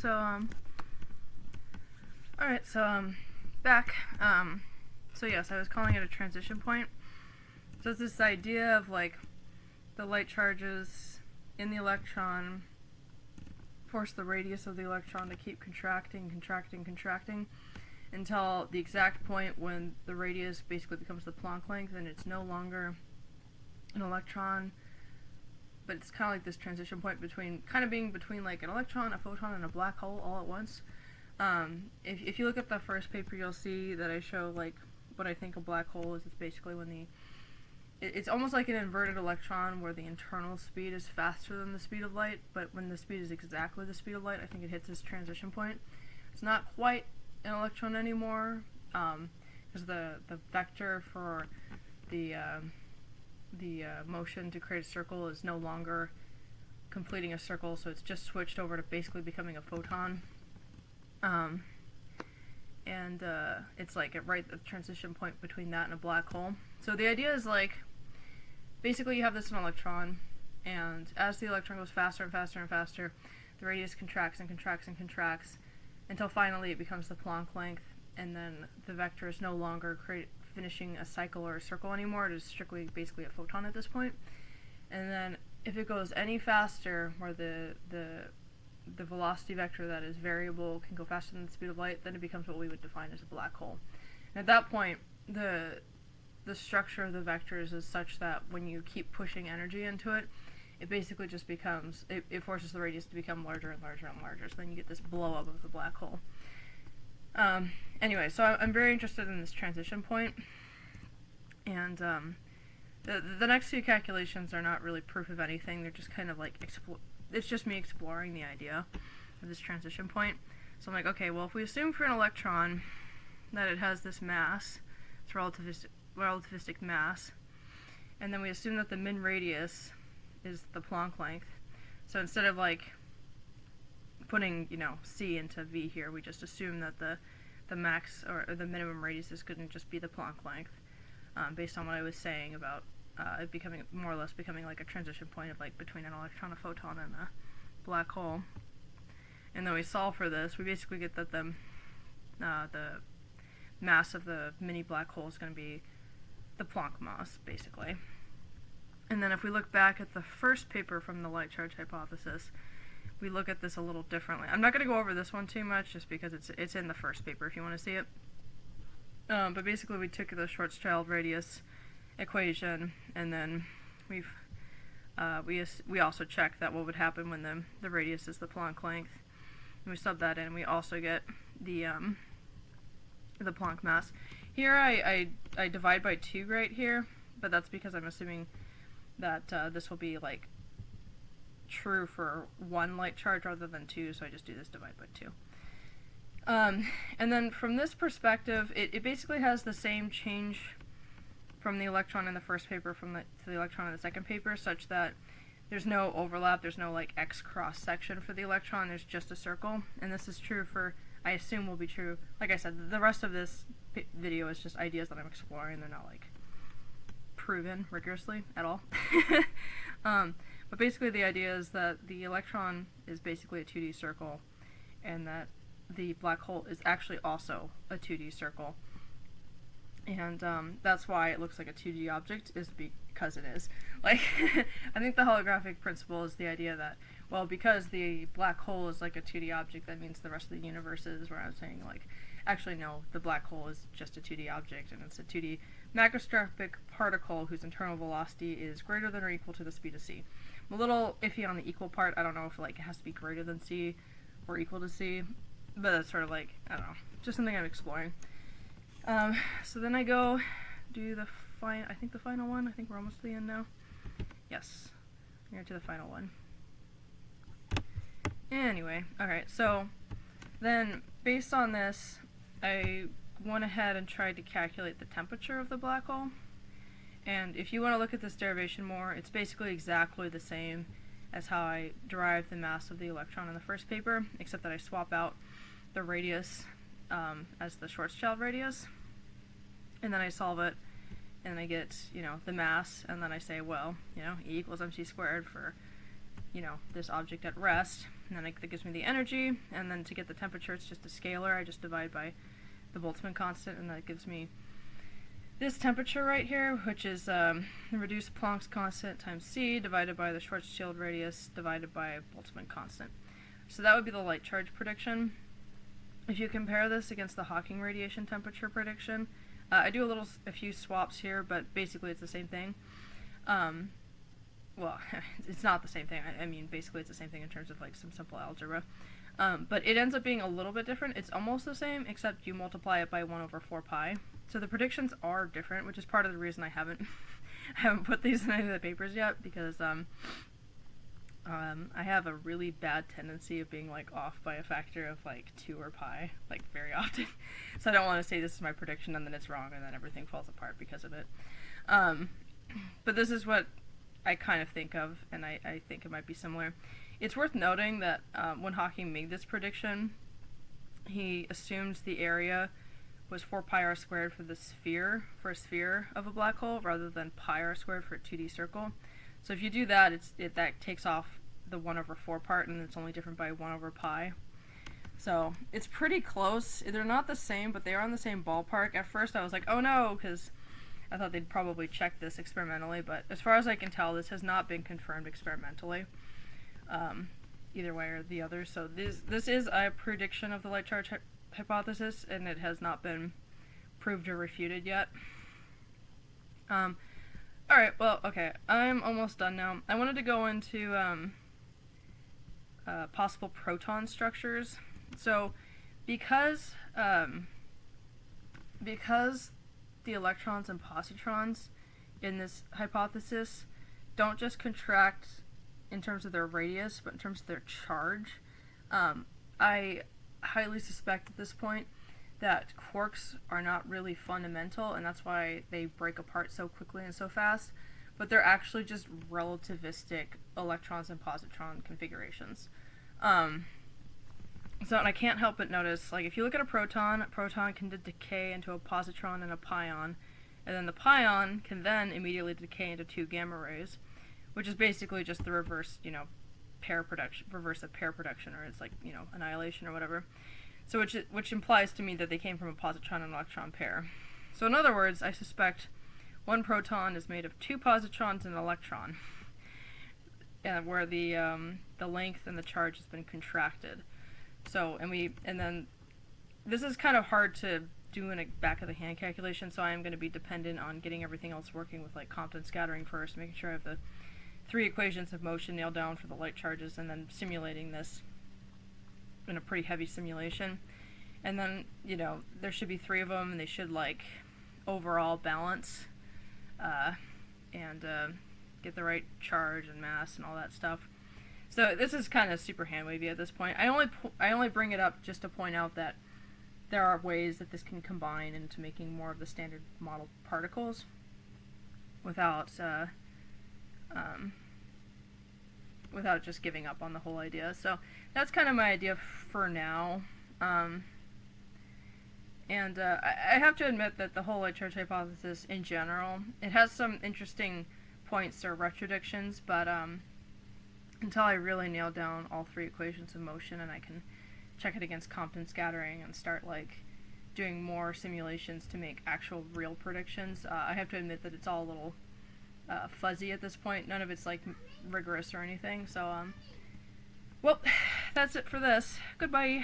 So, alright, so, back. So yes, I was calling it a transition point. So it's this idea of, like, the light charges in the electron force the radius of the electron to keep contracting until the exact point when the radius basically becomes the Planck length and it's no longer an electron, but it's kind of like this transition point between, being between like an electron, a photon, and a black hole all at once. If you look at the first paper, you'll see that I show like what I think a black hole is. It's basically when it's almost like an inverted electron where the internal speed is faster than the speed of light, but when the speed is exactly the speed of light, I think it hits this transition point. It's not quite an electron anymore, because the vector for the motion to create a circle is no longer completing a circle, so it's just switched over to basically becoming a photon. It's like right at the transition point between that and a black hole. So the idea is like, basically you have this in an electron, and as the electron goes faster and faster and faster, the radius contracts and contracts and contracts until finally it becomes the Planck length, and then the vector is no longer finishing a cycle or a circle anymore. It is strictly basically a photon at this point. And then if it goes any faster, where the velocity vector that is variable can go faster than the speed of light, then it becomes what we would define as a black hole. And at that point, the structure of the vectors is such that when you keep pushing energy into it, it basically just becomes, it forces the radius to become larger and larger and larger, so then you get this blow up of the black hole. Anyway, so I'm very interested in this transition point, and the next few calculations are not really proof of anything. They're just kind of like, it's just me exploring the idea of this transition point. So I'm like, okay, well, if we assume for an electron that it has this mass, it's relativistic mass, and then we assume that the min radius is the Planck length. So instead of like putting, c into v here, we just assume that the max or the minimum radius is going to just be the Planck length, based on what I was saying about it becoming more or less becoming like a transition point of like between an electron, a photon, and a black hole. And then we solve for this. We basically get that the mass of the mini black hole is going to be the Planck mass, basically. And then if we look back at the first paper from the light charge hypothesis, we look at this a little differently. I'm not going to go over this one too much, just because it's in the first paper if you want to see it. But basically we took the Schwarzschild radius equation, and then we also checked that what would happen when the radius is the Planck length, and we sub that in. We also get the Planck mass. Here I divide by 2 right here, but that's because I'm assuming that this will be like true for 1 light charge rather than 2, so I just do this divide by 2. And then from this perspective, it basically has the same change from the electron in the first paper to the electron in the second paper, such that there's no overlap, there's no like X cross section for the electron, there's just a circle. And this is true for, I assume will be true, like I said, the rest of this video is just ideas that I'm exploring. They're not like proven rigorously at all. But basically the idea is that the electron is basically a 2D circle, and that the black hole is actually also a 2D circle. And that's why it looks like a 2D object, is because it is. Like, I think the holographic principle is the idea that, well, because the black hole is like a 2D object, that means the rest of the universe is, where I was saying, like, actually no, the black hole is just a 2D object, and it's a 2D macroscopic particle whose internal velocity is greater than or equal to the speed of c. I'm a little iffy on the equal part. I don't know if like it has to be greater than c or equal to c, but that's sort of like, I don't know, just something I'm exploring. So then I go do the final one. I think we're almost to the end now. Yes, we're to the final one. Anyway, alright, so then based on this, I went ahead and tried to calculate the temperature of the black hole. And if you want to look at this derivation more, it's basically exactly the same as how I derived the mass of the electron in the first paper, except that I swap out the radius as the Schwarzschild radius, and then I solve it, and I get, the mass, and then I say, well, E equals mc squared for, this object at rest, and then that gives me the energy, and then to get the temperature, it's just a scalar. I just divide by the Boltzmann constant, and that gives me this temperature right here, which is the reduced Planck's constant times c divided by the Schwarzschild radius divided by Boltzmann constant. So that would be the light charge prediction. If you compare this against the Hawking radiation temperature prediction, I do a few swaps here, but basically it's the same thing. Well, it's not the same thing. I mean, basically it's the same thing in terms of like some simple algebra. But it ends up being a little bit different. It's almost the same, except you multiply it by 1 over 4 pi. So the predictions are different, which is part of the reason I haven't put these in any of the papers yet, because I have a really bad tendency of being like off by a factor of like 2 or pi, like very often. So I don't want to say this is my prediction and then it's wrong and then everything falls apart because of it. But this is what I kind of think of, and I think it might be similar. It's worth noting that when Hawking made this prediction, he assumed the area was 4 pi r squared for a sphere of a black hole, rather than pi r squared for a 2D circle. So if you do that, that takes off the 1 over 4 part, and it's only different by 1 over pi. So it's pretty close. They're not the same, but they are in the same ballpark. At first I was like, oh no, because I thought they'd probably check this experimentally, but as far as I can tell, this has not been confirmed experimentally, either way or the other. So this is a prediction of the light charge hypothesis, and it has not been proved or refuted yet. Alright, well, okay, I'm almost done now. I wanted to go into possible proton structures. So because the electrons and positrons in this hypothesis don't just contract in terms of their radius, but in terms of their charge, I highly suspect at this point that quarks are not really fundamental, and that's why they break apart so quickly and so fast, but they're actually just relativistic electrons and positron configurations. So and I can't help but notice, like if you look at a proton can decay into a positron and a pion, and then the pion can then immediately decay into 2 gamma rays, which is basically just the reverse, reverse of pair production, or it's like, annihilation or whatever. So which implies to me that they came from a positron and electron pair. So in other words, I suspect one proton is made of 2 positrons and an electron, where the length and the charge has been contracted. So and then this is kind of hard to do in a back of the hand calculation, so I am going to be dependent on getting everything else working with like Compton scattering first, making sure I have the 3 equations of motion nailed down for the light charges, and then simulating this in a pretty heavy simulation. And then, there should be 3 of them, and they should like overall balance and get the right charge and mass and all that stuff. So this is kind of super hand wavy at this point. I only bring it up just to point out that there are ways that this can combine into making more of the standard model particles without just giving up on the whole idea. So that's kind of my idea for now. I have to admit that the whole light charge hypothesis in general, it has some interesting points or retrodictions, but until I really nail down all 3 equations of motion and I can check it against Compton scattering and start like doing more simulations to make actual real predictions, I have to admit that it's all a little fuzzy at this point. None of it's like rigorous or anything. So well, that's it for this. Goodbye.